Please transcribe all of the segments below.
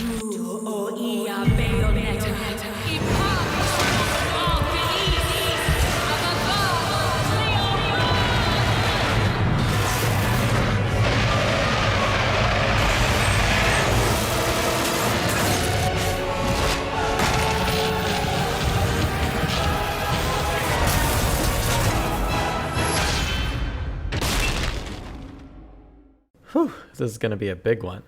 Viola Bayonetta, Whew, this is gonna be a big one.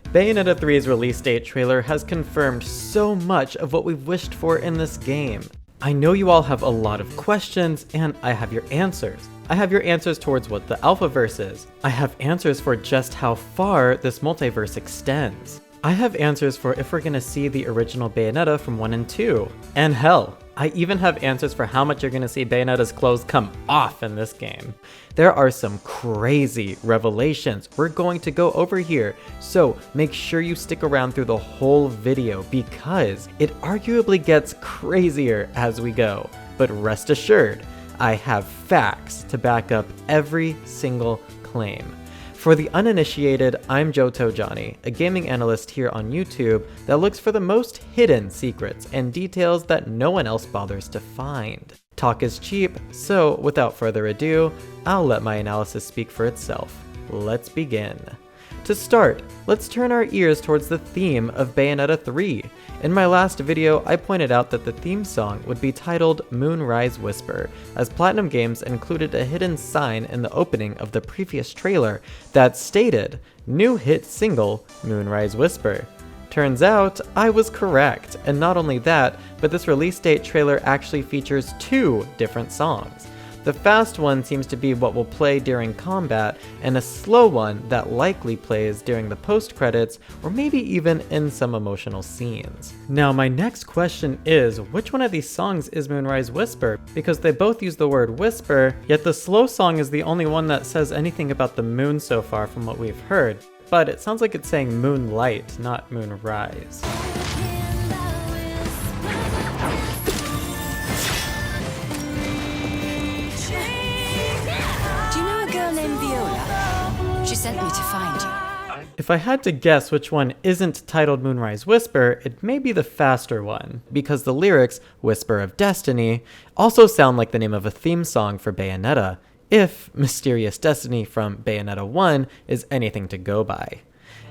Bayonetta 3's release date trailer has confirmed so much of what we've wished for in this game. I know you all have a lot of questions, and I have your answers. I have your answers towards what the Alphaverse is. I have answers for just how far this multiverse extends. I have answers for if we're gonna see the original Bayonetta from 1 and 2. And hell, I even have answers for how much you're gonna see Bayonetta's clothes come off in this game. There are some crazy revelations we're going to go over here, so make sure you stick around through the whole video because it arguably gets crazier as we go. But rest assured, I have facts to back up every single claim. For the uninitiated, I'm Johto Jonny, a gaming analyst here on YouTube that looks for the most hidden secrets and details that no one else bothers to find. Talk is cheap, so without further ado, I'll let my analysis speak for itself. Let's begin. To start, let's turn our ears towards the theme of Bayonetta 3. In my last video, I pointed out that the theme song would be titled Moonrise Whisper, as Platinum Games included a hidden sign in the opening of the previous trailer that stated, "New hit single, Moonrise Whisper." Turns out, I was correct, and not only that, but this release date trailer actually features 2 different songs. The fast one seems to be what will play during combat, and a slow one that likely plays during the post-credits, or maybe even in some emotional scenes. Now my next question is, which one of these songs is Moonrise Whisper? Because they both use the word whisper, yet the slow song is the only one that says anything about the moon so far from what we've heard. But it sounds like it's saying moonlight, not moonrise. named Viola. She sent me to find you. If I had to guess which one isn't titled Moonrise Whisper, it may be the faster one, because the lyrics, Whisper of Destiny, also sound like the name of a theme song for Bayonetta, if Mysterious Destiny from Bayonetta 1 is anything to go by.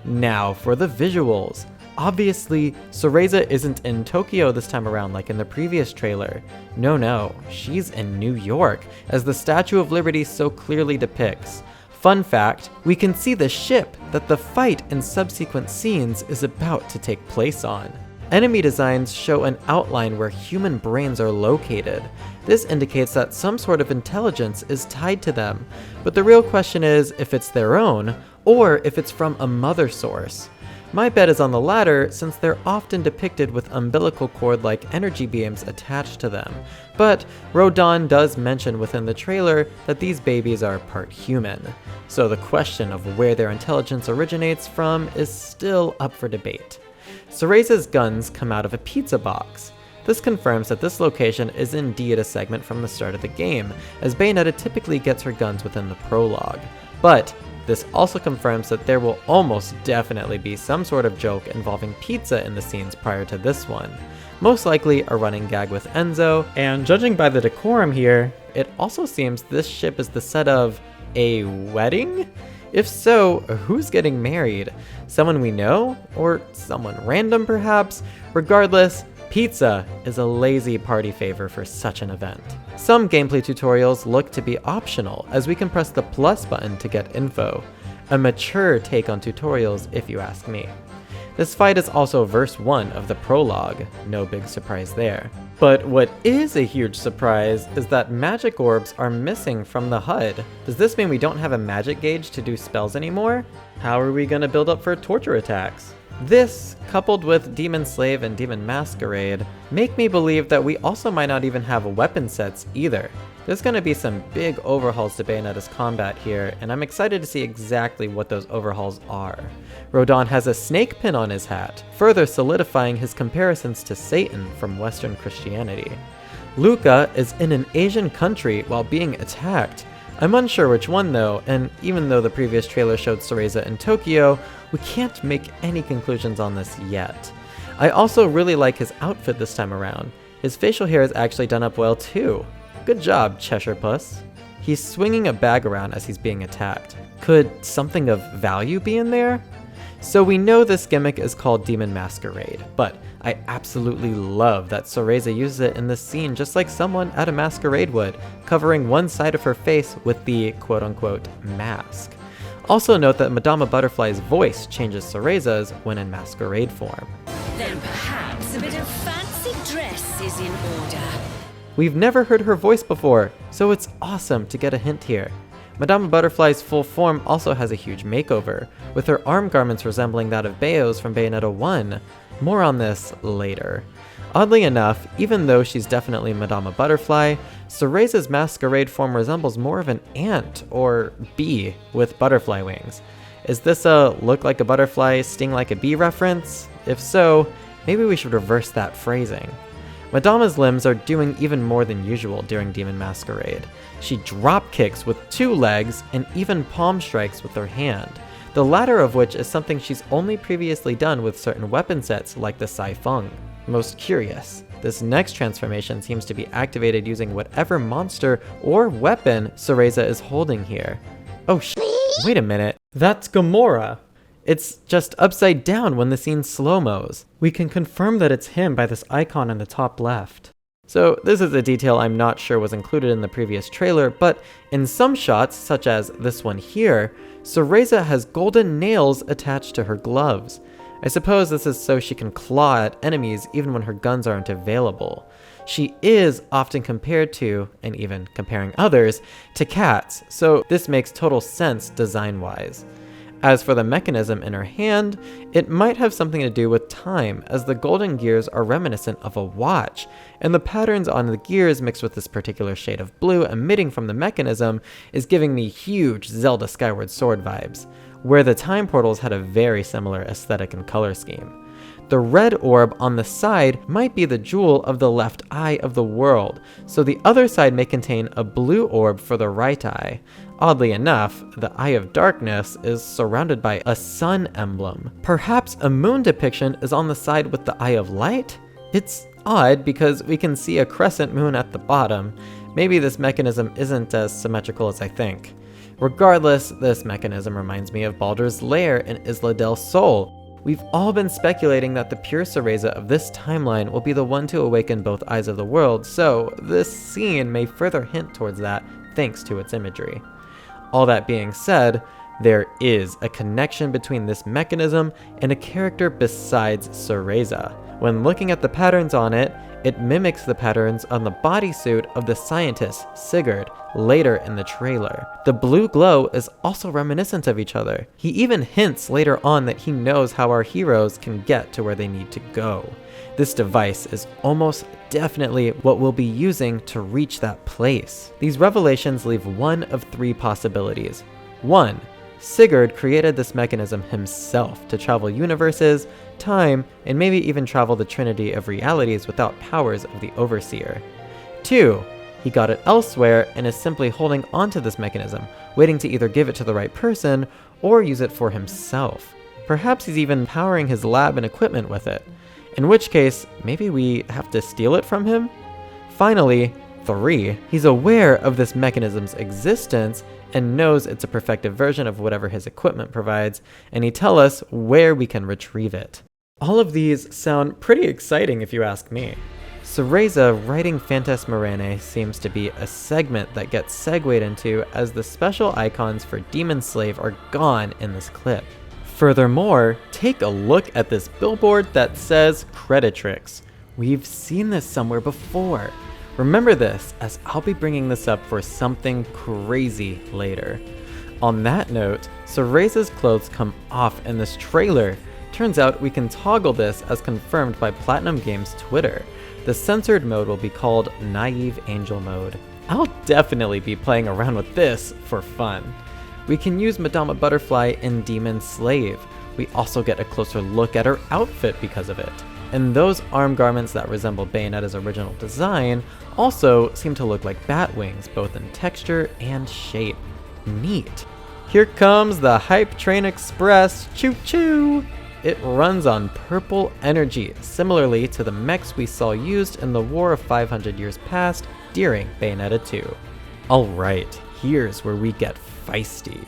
Now for the visuals. Obviously, Cereza isn't in Tokyo this time around like in the previous trailer. No, she's in New York, as the Statue of Liberty so clearly depicts. Fun fact, we can see the ship that the fight in subsequent scenes is about to take place on. Enemy designs show an outline where human brains are located. This indicates that some sort of intelligence is tied to them, but the real question is if it's their own, or if it's from a mother source. My bet is on the latter, since they're often depicted with umbilical cord-like energy beams attached to them. But Rodon does mention within the trailer that these babies are part human. So the question of where their intelligence originates from is still up for debate. Cereza's guns come out of a pizza box. This confirms that this location is indeed a segment from the start of the game, as Bayonetta typically gets her guns within the prologue. But this also confirms that there will almost definitely be some sort of joke involving pizza in the scenes prior to this one. Most likely a running gag with Enzo, and judging by the decorum here, it also seems this ship is the set of a wedding? If so, who's getting married? Someone we know? Or someone random perhaps? Regardless, pizza is a lazy party favor for such an event. Some gameplay tutorials look to be optional, as we can press the plus button to get info. A mature take on tutorials, if you ask me. This fight is also verse 1 of the prologue, no big surprise there. But what is a huge surprise is that magic orbs are missing from the HUD. Does this mean we don't have a magic gauge to do spells anymore? How are we gonna build up for torture attacks? This, coupled with Demon Slave and Demon Masquerade, make me believe that we also might not even have weapon sets either. There's going to be some big overhauls to Bayonetta's combat here, and I'm excited to see exactly what those overhauls are. Rodon has a snake pin on his hat, further solidifying his comparisons to Satan from Western Christianity. Luka is in an Asian country while being attacked. I'm unsure which one though, and even though the previous trailer showed Cereza in Tokyo, we can't make any conclusions on this yet. I also really like his outfit this time around. His facial hair is actually done up well too. Good job, Cheshire Puss. He's swinging a bag around as he's being attacked. Could something of value be in there? So we know this gimmick is called Demon Masquerade, but I absolutely love that Cereza uses it in this scene just like someone at a masquerade would, covering one side of her face with the quote-unquote mask. Also note that Madama Butterfly's voice changes Cereza's when in masquerade form. Then perhaps a bit of fancy dress is in order. We've never heard her voice before, so it's awesome to get a hint here. Madama Butterfly's full form also has a huge makeover, with her arm garments resembling that of Bayo's from Bayonetta 1. More on this later. Oddly enough, even though she's definitely Madama Butterfly, Cereza's masquerade form resembles more of an ant, or bee, with butterfly wings. Is this a look like a butterfly, sting like a bee reference? If so, maybe we should reverse that phrasing. Madama's limbs are doing even more than usual during Demon Masquerade. She drop kicks with 2 legs and even palm strikes with her hand, the latter of which is something she's only previously done with certain weapon sets like the Sai Feng. Most curious, this next transformation seems to be activated using whatever monster or weapon Cereza is holding here. Oh wait a minute, that's Gamora! It's just upside down when the scene slow-mos. We can confirm that it's him by this icon in the top left. So this is a detail I'm not sure was included in the previous trailer, but in some shots, such as this one here, Cereza has golden nails attached to her gloves. I suppose this is so she can claw at enemies even when her guns aren't available. She is often compared to, and even comparing others, to cats, so this makes total sense design-wise. As for the mechanism in her hand, it might have something to do with time, as the golden gears are reminiscent of a watch, and the patterns on the gears mixed with this particular shade of blue emitting from the mechanism is giving me huge Zelda Skyward Sword vibes, where the time portals had a very similar aesthetic and color scheme. The red orb on the side might be the jewel of the left eye of the world, so the other side may contain a blue orb for the right eye. Oddly enough, the Eye of Darkness is surrounded by a sun emblem. Perhaps a moon depiction is on the side with the Eye of Light? It's odd because we can see a crescent moon at the bottom. Maybe this mechanism isn't as symmetrical as I think. Regardless, this mechanism reminds me of Baldur's Lair in Isla del Sol. We've all been speculating that the pure Cereza of this timeline will be the one to awaken both eyes of the world, so this scene may further hint towards that thanks to its imagery. All that being said, there is a connection between this mechanism and a character besides Cereza. When looking at the patterns on it, it mimics the patterns on the bodysuit of the scientist Sigurd later in the trailer. The blue glow is also reminiscent of each other. He even hints later on that he knows how our heroes can get to where they need to go. This device is almost definitely what we'll be using to reach that place. These revelations leave one of 3 possibilities. 1. Sigurd created this mechanism himself to travel universes, time, and maybe even travel the trinity of realities without powers of the Overseer. 2. He got it elsewhere and is simply holding onto this mechanism, waiting to either give it to the right person or use it for himself. Perhaps he's even powering his lab and equipment with it. In which case, maybe we have to steal it from him? Finally, 3. He's aware of this mechanism's existence and knows it's a perfected version of whatever his equipment provides, and he tells us where we can retrieve it. All of these sound pretty exciting if you ask me. Cereza writing Phantasmarene seems to be a segment that gets segued into as the special icons for Demon Slave are gone in this clip. Furthermore, take a look at this billboard that says Creditrix. We've seen this somewhere before. Remember this, as I'll be bringing this up for something crazy later. On that note, Cereza's clothes come off in this trailer. Turns out we can toggle this as confirmed by Platinum Games Twitter. The censored mode will be called Naive Angel Mode. I'll definitely be playing around with this for fun. We can use Madama Butterfly in Demon Slave. We also get a closer look at her outfit because of it. And those arm garments that resemble Bayonetta's original design also seem to look like bat wings, both in texture and shape. Neat. Here comes the Hype Train Express, choo-choo! It runs on purple energy, similarly to the mechs we saw used in the War of 500 Years Past during Bayonetta 2. Alright, here's where we get feisty.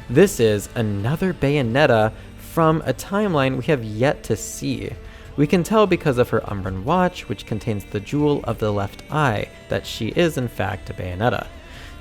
This is another Bayonetta from a timeline we have yet to see. We can tell because of her Umbran watch, which contains the jewel of the left eye, that she is in fact a Bayonetta.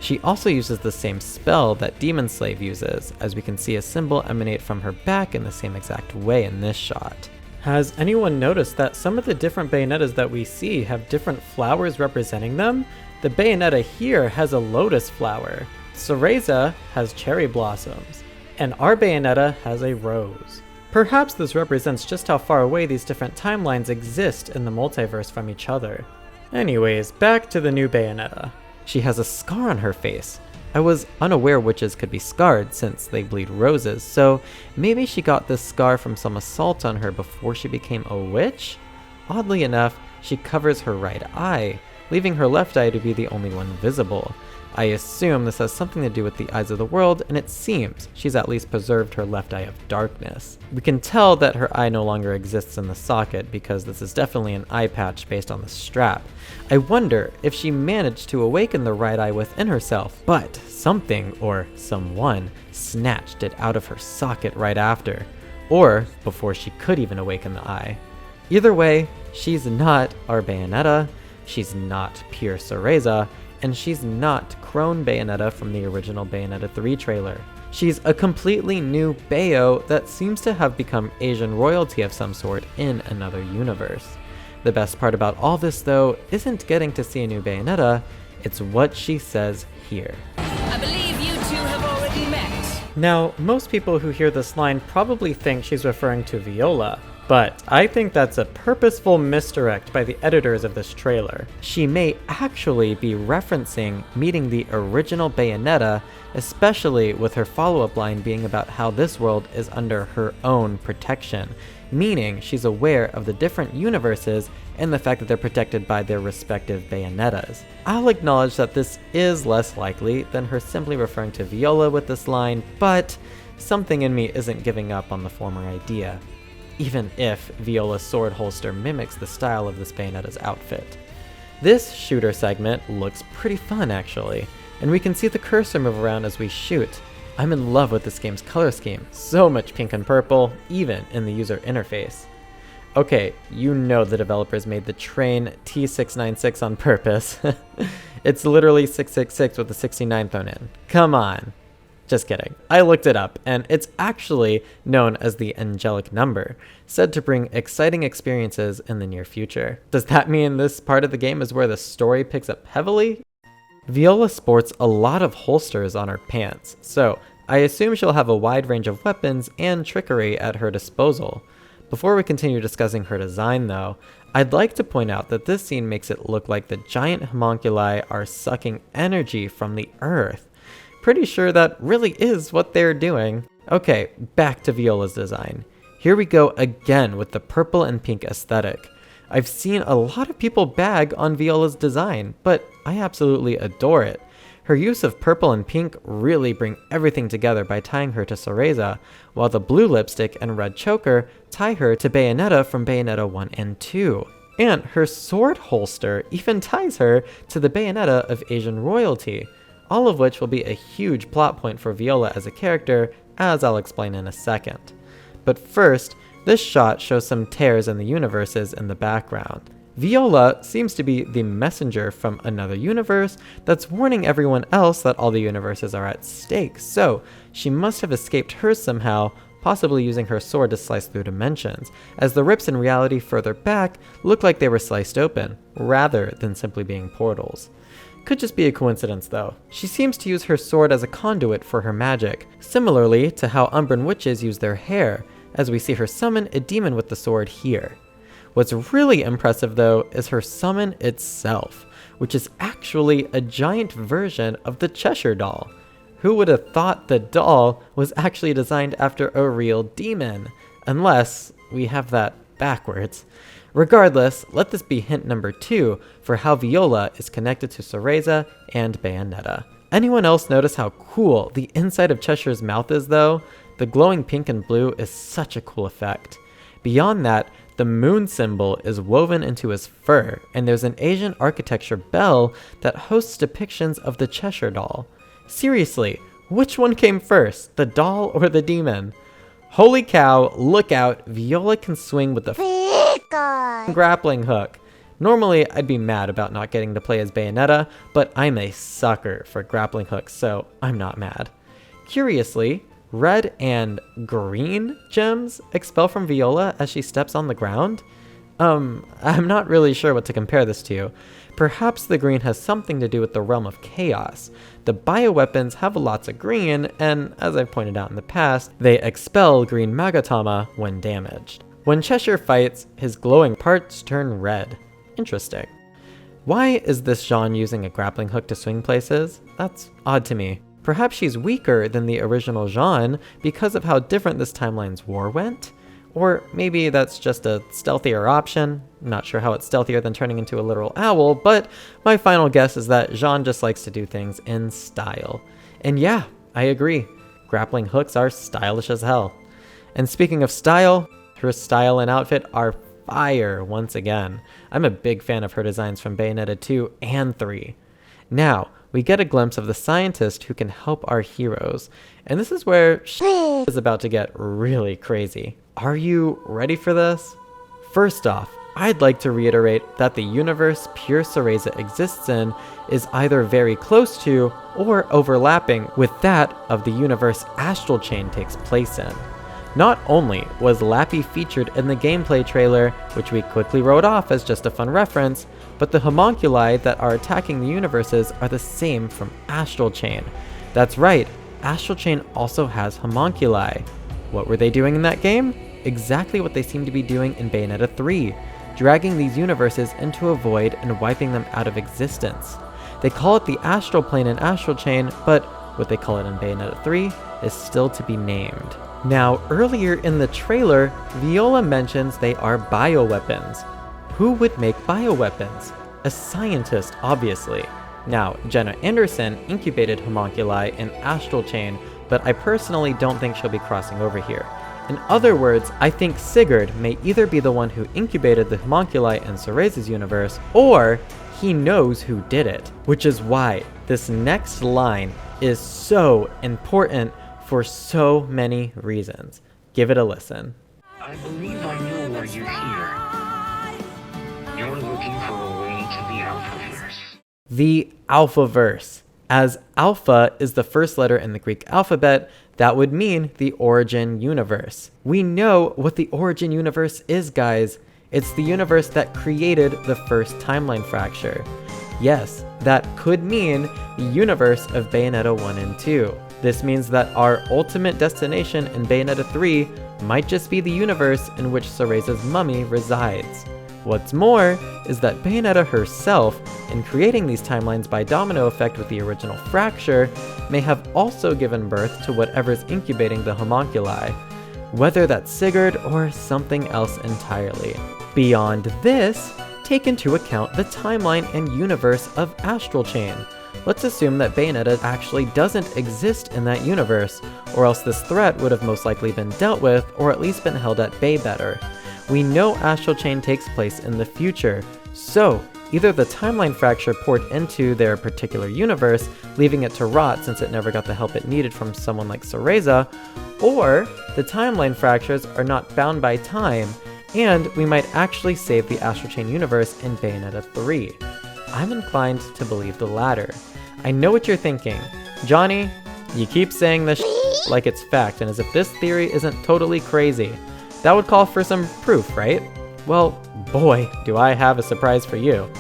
She also uses the same spell that Demon Slave uses, as we can see a symbol emanate from her back in the same exact way in this shot. Has anyone noticed that some of the different Bayonettas that we see have different flowers representing them? The Bayonetta here has a lotus flower, Cereza has cherry blossoms, and our Bayonetta has a rose. Perhaps this represents just how far away these different timelines exist in the multiverse from each other. Anyways, back to the new Bayonetta. She has a scar on her face. I was unaware witches could be scarred since they bleed roses, so maybe she got this scar from some assault on her before she became a witch? Oddly enough, she covers her right eye, leaving her left eye to be the only one visible. I assume this has something to do with the eyes of the world, and it seems she's at least preserved her left eye of darkness. We can tell that her eye no longer exists in the socket because this is definitely an eye patch based on the strap. I wonder if she managed to awaken the right eye within herself, but something or someone snatched it out of her socket right after, or before she could even awaken the eye. Either way, she's not our Bayonetta, she's not pure Cereza, and she's not Crone Bayonetta from the original Bayonetta 3 trailer. She's a completely new bayo that seems to have become Asian royalty of some sort in another universe. The best part about all this though isn't getting to see a new Bayonetta, it's what she says here. I believe you two have already met. Now, most people who hear this line probably think she's referring to Viola, but I think that's a purposeful misdirect by the editors of this trailer. She may actually be referencing meeting the original Bayonetta, especially with her follow-up line being about how this world is under her own protection, meaning she's aware of the different universes and the fact that they're protected by their respective Bayonettas. I'll acknowledge that this is less likely than her simply referring to Viola with this line, but something in me isn't giving up on the former idea, even if Viola's sword holster mimics the style of this Bayonetta's outfit. This shooter segment looks pretty fun actually, and we can see the cursor move around as we shoot. I'm in love with this game's color scheme, so much pink and purple, even in the user interface. Okay, you know the developers made the train T696 on purpose. It's literally 666 with the 69 thrown in. Come on. Just kidding. I looked it up, and it's actually known as the angelic number, said to bring exciting experiences in the near future. Does that mean this part of the game is where the story picks up heavily? Viola sports a lot of holsters on her pants, so I assume she'll have a wide range of weapons and trickery at her disposal. Before we continue discussing her design though, I'd like to point out that this scene makes it look like the giant homunculi are sucking energy from the earth. Pretty sure that really is what they're doing. Okay, back to Viola's design. Here we go again with the purple and pink aesthetic. I've seen a lot of people bag on Viola's design, but I absolutely adore it. Her use of purple and pink really bring everything together by tying her to Cereza, while the blue lipstick and red choker tie her to Bayonetta from Bayonetta 1 and 2. And her sword holster even ties her to the Bayonetta of Asian royalty, all of which will be a huge plot point for Viola as a character, as I'll explain in a second. But first, this shot shows some tears in the universes in the background. Viola seems to be the messenger from another universe that's warning everyone else that all the universes are at stake, so she must have escaped hers somehow, possibly using her sword to slice through dimensions, as the rips in reality further back look like they were sliced open, rather than simply being portals. Could just be a coincidence though. She seems to use her sword as a conduit for her magic, similarly to how Umbran witches use their hair, as we see her summon a demon with the sword here. What's really impressive though is her summon itself, which is actually a giant version of the Cheshire doll. Who would have thought the doll was actually designed after a real demon? Unless we have that backwards. Regardless, let this be hint number 2 for how Viola is connected to Cereza and Bayonetta. Anyone else notice how cool the inside of Cheshire's mouth is though? The glowing pink and blue is such a cool effect. Beyond that, the moon symbol is woven into his fur, and there's an Asian architecture bell that hosts depictions of the Cheshire doll. Seriously, which one came first, the doll or the demon? Holy cow, look out, Viola can swing with the grappling hook. Normally, I'd be mad about not getting to play as Bayonetta, but I'm a sucker for grappling hooks, so I'm not mad. Curiously, red and green gems expel from Viola as she steps on the ground. I'm not really sure what to compare this to. Perhaps the green has something to do with the realm of chaos. The bioweapons have lots of green, and as I've pointed out in the past, they expel green magatama when damaged. When Cheshire fights, his glowing parts turn red. Interesting. Why is this Jean using a grappling hook to swing places? That's odd to me. Perhaps she's weaker than the original Jean because of how different this timeline's war went? Or maybe that's just a stealthier option. Not sure how it's stealthier than turning into a literal owl, but my final guess is that Jean just likes to do things in style. And yeah, I agree. Grappling hooks are stylish as hell. And speaking of style, her style and outfit are fire once again. I'm a big fan of her designs from Bayonetta 2 and 3. Now, we get a glimpse of the scientist who can help our heroes, and this is where shit is about to get really crazy. Are you ready for this? First off, I'd like to reiterate that the universe Pure Cereza exists in is either very close to or overlapping with that of the universe Astral Chain takes place in. Not only was Lappy featured in the gameplay trailer, which we quickly wrote off as just a fun reference, but the homunculi that are attacking the universes are the same from Astral Chain. That's right, Astral Chain also has homunculi. What were they doing in that game? Exactly what they seem to be doing in Bayonetta 3, dragging these universes into a void and wiping them out of existence. They call it the Astral Plane in Astral Chain, but what they call it in Bayonetta 3 is still to be named. Now, earlier in the trailer, Viola mentions they are bioweapons. Who would make bioweapons? A scientist, obviously. Now, Jenna Anderson incubated homunculi in Astral Chain, but I personally don't think she'll be crossing over here. In other words, I think Sigurd may either be the one who incubated the homunculi in Cereza's universe, or he knows who did it. Which is why this next line is so important for so many reasons. Give it a listen. I believe I know why you're here. You're looking for a way to the Alphaverse. The Alphaverse. As Alpha is the first letter in the Greek alphabet, that would mean the origin universe. We know what the origin universe is, guys. It's the universe that created the first timeline fracture. Yes, that could mean the universe of Bayonetta 1 and 2. This means that our ultimate destination in Bayonetta 3 might just be the universe in which Cereza's mummy resides. What's more is that Bayonetta herself, in creating these timelines by domino effect with the original fracture, may have also given birth to whatever's incubating the homunculi, whether that's Sigurd or something else entirely. Beyond this, take into account the timeline and universe of Astral Chain. Let's assume that Bayonetta actually doesn't exist in that universe, or else this threat would have most likely been dealt with, or at least been held at bay better. We know Astral Chain takes place in the future, so either the timeline fracture poured into their particular universe, leaving it to rot since it never got the help it needed from someone like Cereza, or the timeline fractures are not bound by time, and we might actually save the Astral Chain universe in Bayonetta 3. I'm inclined to believe the latter. I know what you're thinking. Johnny, you keep saying this like it's fact, and as if this theory isn't totally crazy. That would call for some proof, right? Well, boy, do I have a surprise for you.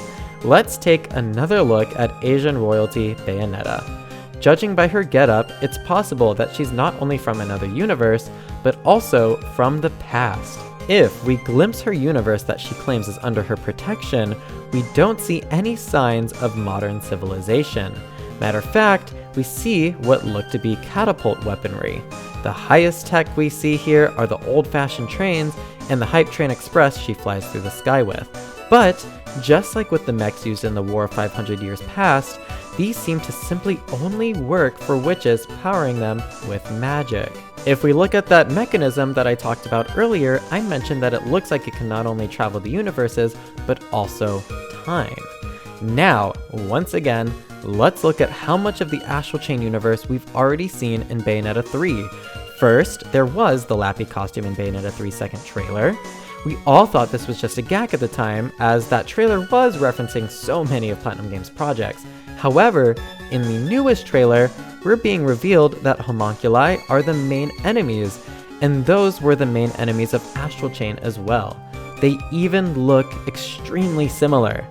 Let's take another look at Asian royalty Bayonetta. Judging by her getup, it's possible that she's not only from another universe, but also from the past. If we glimpse her universe that she claims is under her protection, we don't see any signs of modern civilization. Matter of fact, we see what look to be catapult weaponry. The highest tech we see here are the old-fashioned trains and the Hype Train Express she flies through the sky with. But, just like with the mechs used in the War of 500 Years Past, these seem to simply only work for witches powering them with magic. If we look at that mechanism that I talked about earlier, I mentioned that it looks like it can not only travel the universes, but also time. Now, once again, let's look at how much of the Astral Chain universe we've already seen in Bayonetta 3. First, there was the Lappy costume in Bayonetta 3's second trailer. We all thought this was just a gag at the time, as that trailer was referencing so many of Platinum Games' projects. However, in the newest trailer, we're being revealed that homunculi are the main enemies, and those were the main enemies of Astral Chain as well. They even look extremely similar.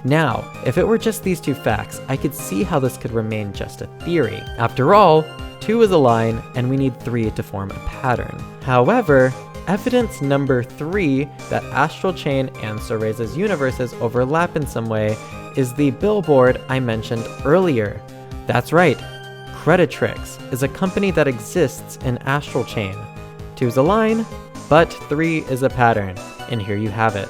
Now, if it were just these two facts, I could see how this could remain just a theory. After all, 2 is a line, and we need 3 to form a pattern. However, evidence number 3 that Astral Chain and Cereza's universes overlap in some way is the billboard I mentioned earlier. That's right, Creditrix is a company that exists in Astral Chain. 2 is a line, but 3 is a pattern, and here you have it.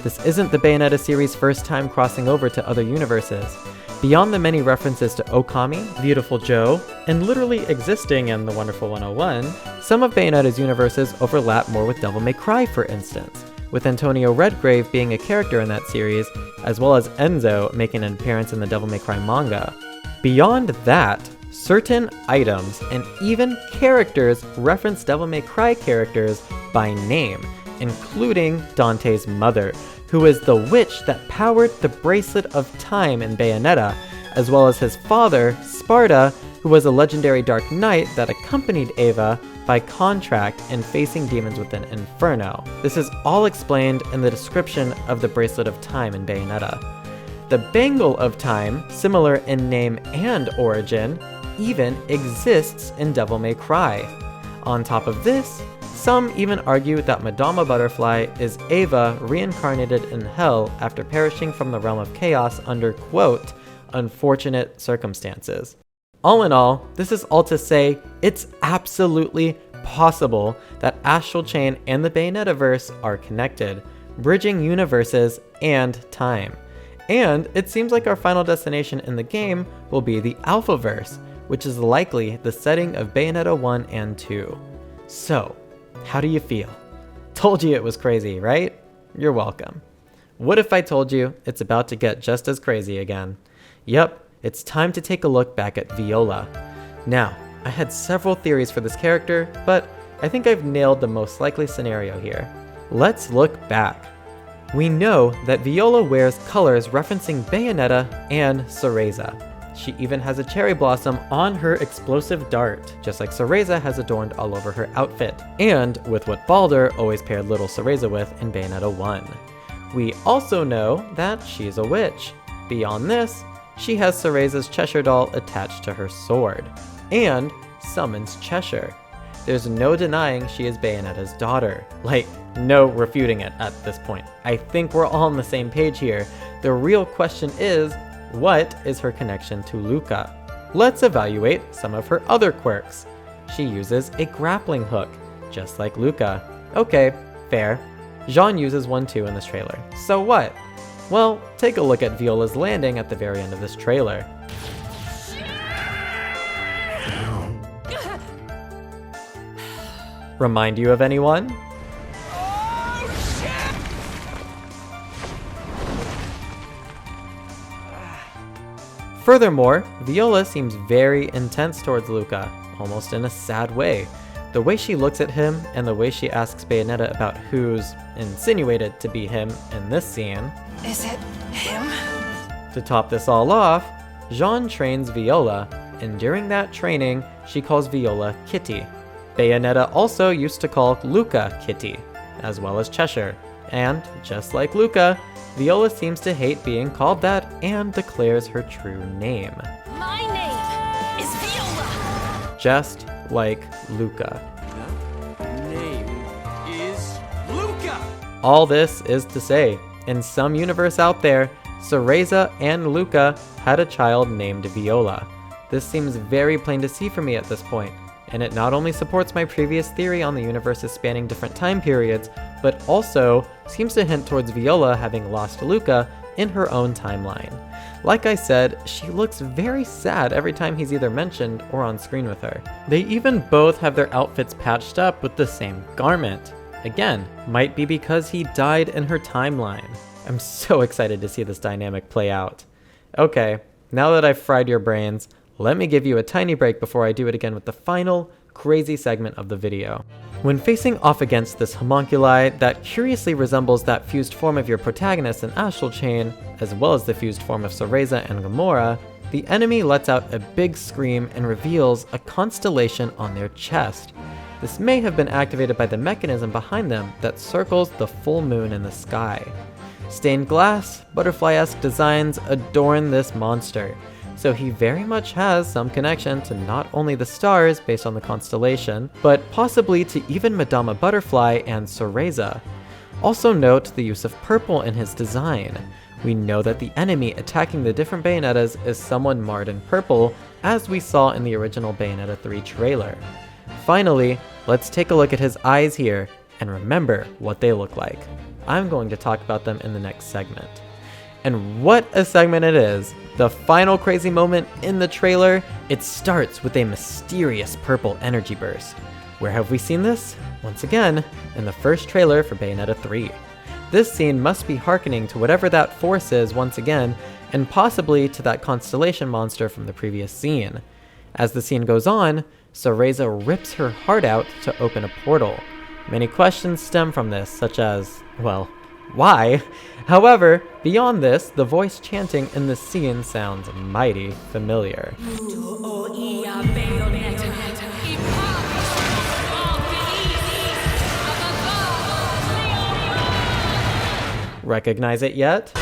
This isn't the Bayonetta series' first time crossing over to other universes. Beyond the many references to Okami, Beautiful Joe, and literally existing in The Wonderful 101, some of Bayonetta's universes overlap more with Devil May Cry, for instance, with Antonio Redgrave being a character in that series, as well as Enzo making an appearance in the Devil May Cry manga. Beyond that, certain items and even characters reference Devil May Cry characters by name, including Dante's mother, who is the witch that powered the Bracelet of Time in Bayonetta, as well as his father, Sparta, who was a legendary Dark Knight that accompanied Ava by contract in facing demons within Inferno. This is all explained in the description of the Bracelet of Time in Bayonetta. The Bangle of Time, similar in name and origin, even exists in Devil May Cry. On top of this, some even argue that Madama Butterfly is Ava reincarnated in Hell after perishing from the realm of chaos under, quote, unfortunate circumstances. All in all, this is all to say, it's absolutely possible that Astral Chain and the Bayonetta-verse are connected, bridging universes and time. And it seems like our final destination in the game will be the Alphaverse, which is likely the setting of Bayonetta 1 and 2. So, how do you feel? Told you it was crazy, right? You're welcome. What if I told you it's about to get just as crazy again? Yep, it's time to take a look back at Viola. Now, I had several theories for this character, but I think I've nailed the most likely scenario here. Let's look back. We know that Viola wears colors referencing Bayonetta and Cereza. She even has a cherry blossom on her explosive dart, just like Cereza has adorned all over her outfit, and with what Baldur always paired little Cereza with in Bayonetta 1. We also know that she's a witch. Beyond this, she has Cereza's Cheshire doll attached to her sword, and summons Cheshire. There's no denying she is Bayonetta's daughter. Like, no refuting it at this point. I think we're all on the same page here. The real question is, what is her connection to Luka? Let's evaluate some of her other quirks. She uses a grappling hook, just like Luka. Okay, fair. Jean uses one too in this trailer. So what? Well, take a look at Viola's landing at the very end of this trailer. Remind you of anyone? Furthermore, Viola seems very intense towards Luka, almost in a sad way. The way she looks at him and the way she asks Bayonetta about who's insinuated to be him in this scene. Is it him? To top this all off, Jean trains Viola, and during that training, she calls Viola Kitty. Bayonetta also used to call Luka Kitty, as well as Cheshire. And, just like Luka, Viola seems to hate being called that and declares her true name. My name is Viola! Just like Luka. Name is Luka! All this is to say, in some universe out there, Cereza and Luka had a child named Viola. This seems very plain to see for me at this point, and it not only supports my previous theory on the universes spanning different time periods, but also seems to hint towards Viola having lost Luka in her own timeline. Like I said, she looks very sad every time he's either mentioned or on screen with her. They even both have their outfits patched up with the same garment. Again, might be because he died in her timeline. I'm so excited to see this dynamic play out. Okay, now that I've fried your brains, let me give you a tiny break before I do it again with the final, crazy segment of the video. When facing off against this homunculi that curiously resembles that fused form of your protagonist in Astral Chain, as well as the fused form of Cereza and Gamora, the enemy lets out a big scream and reveals a constellation on their chest. This may have been activated by the mechanism behind them that circles the full moon in the sky. Stained glass, butterfly-esque designs adorn this monster, so he very much has some connection to not only the stars based on the constellation, but possibly to even Madama Butterfly and Cereza. Also note the use of purple in his design. We know that the enemy attacking the different Bayonettas is someone marred in purple, as we saw in the original Bayonetta 3 trailer. Finally, let's take a look at his eyes here, and remember what they look like. I'm going to talk about them in the next segment. And what a segment it is! The final crazy moment in the trailer, it starts with a mysterious purple energy burst. Where have we seen this? Once again, in the first trailer for Bayonetta 3. This scene must be hearkening to whatever that force is once again, and possibly to that Constellation Monster from the previous scene. As the scene goes on, Cereza rips her heart out to open a portal. Many questions stem from this, such as, well, why? However, beyond this, the voice chanting in this scene sounds mighty familiar. Recognize it yet?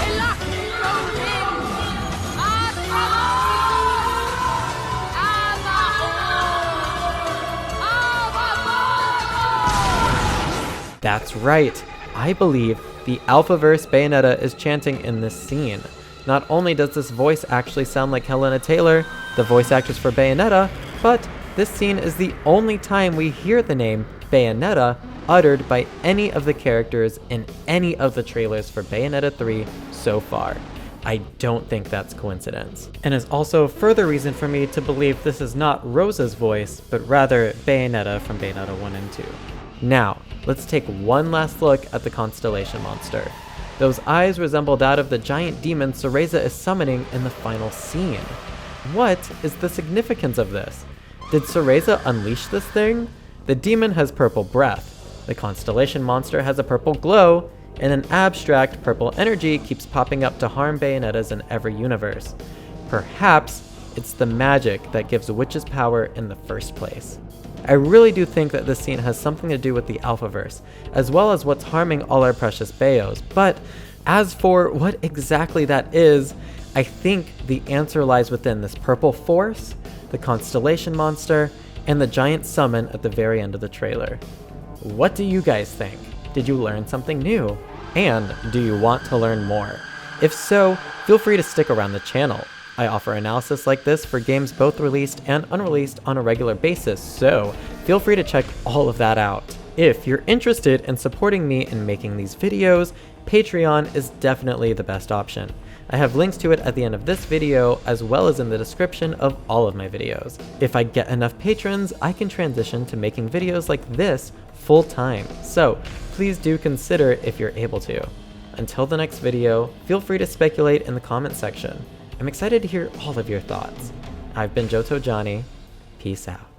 That's right. I believe the Alphaverse Bayonetta is chanting in this scene. Not only does this voice actually sound like Hellena Taylor, the voice actress for Bayonetta, but this scene is the only time we hear the name Bayonetta uttered by any of the characters in any of the trailers for Bayonetta 3 so far. I don't think that's coincidence. And is also further reason for me to believe this is not Rosa's voice, but rather Bayonetta from Bayonetta 1 and 2. Now, let's take one last look at the Constellation Monster. Those eyes resemble that of the giant demon Cereza is summoning in the final scene. What is the significance of this? Did Cereza unleash this thing? The demon has purple breath, the Constellation Monster has a purple glow, and an abstract purple energy keeps popping up to harm Bayonettas in every universe. Perhaps it's the magic that gives witches power in the first place. I really do think that this scene has something to do with the Alphaverse, as well as what's harming all our precious Bayos, but as for what exactly that is, I think the answer lies within this purple force, the Constellation Monster, and the giant summon at the very end of the trailer. What do you guys think? Did you learn something new? And do you want to learn more? If so, feel free to stick around the channel. I offer analysis like this for games both released and unreleased on a regular basis, so feel free to check all of that out. If you're interested in supporting me in making these videos, Patreon is definitely the best option. I have links to it at the end of this video, as well as in the description of all of my videos. If I get enough patrons, I can transition to making videos like this full time, so please do consider if you're able to. Until the next video, feel free to speculate in the comment section. I'm excited to hear all of your thoughts. I've been Johto Jonny. Peace out.